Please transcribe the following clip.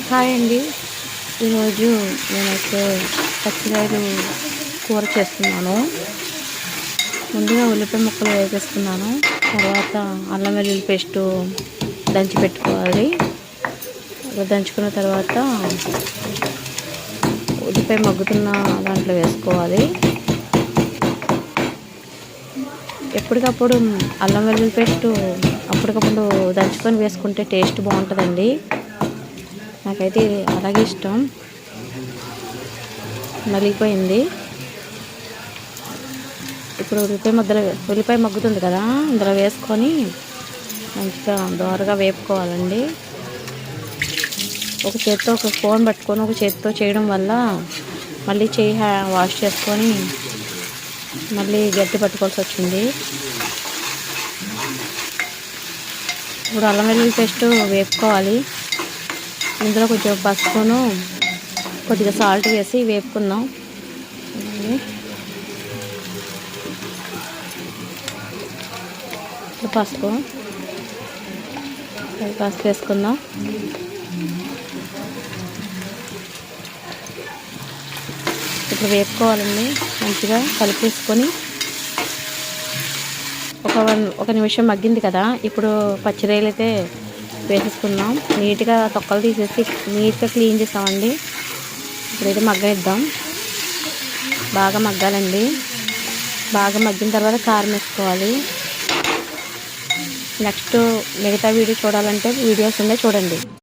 Hi అండి. ఈరోజు నేనైతే పచ్చికాయలు కూర చేస్తున్నాను. ముందుగా ఉల్లిపాయ ముక్కలు వేసేసుకున్నాను. తర్వాత అల్లం వెల్లుల్లి పేస్ట్ దంచి పెట్టుకోవాలి. దంచుకున్న తర్వాత ఉల్లిపాయ మగ్గుతున్న దాంట్లో వేసుకోవాలి. ఎప్పటికప్పుడు అల్లం వెల్లుల్లి పేస్ట్ అప్పటికప్పుడు దంచుకొని వేసుకుంటే టేస్ట్ బాగుంటుందండి. నాకైతే అలాగే ఇష్టం. నలిగిపోయింది. ఇప్పుడు ఉల్లిపాయ మగ్గుతుంది కదా, ఇందులో వేసుకొని మంచిగా దోరగా వేపుకోవాలండి. ఒక చేత్తో ఒక స్పూన్ పట్టుకొని ఒక చేత్తో చేయడం వల్ల మళ్ళీ చేయి వాష్ చేసుకొని మళ్ళీ గట్టి పట్టుకోవాల్సి వచ్చింది. ఇప్పుడు అల్లం వెల్లుల్లి పేస్ట్ వేపుకోవాలి. ఇందులో కొంచెం పసుపును కొద్దిగా సాల్ట్ వేసి వేపుకుందాం. పసుపు వేసుకుందాం. ఇప్పుడు వేపుకోవాలండి. మంచిగా కలిపేసుకొని ఒక నిమిషం మగ్గింది కదా, ఇప్పుడు పచ్చిరొయ్యలు అయితే వేసేసుకుందాం. నీట్గా తొక్కలు తీసేసి నీట్గా క్లీన్ చేస్తామండి. ఇప్పుడైతే మగ్గనిద్దాం. బాగా మగ్గాలండి. బాగా మగ్గిన తర్వాత కారం వేసుకోవాలి. నెక్స్ట్ మిగతా వీడియో చూడాలంటే వీడియోస్ ఉండే చూడండి.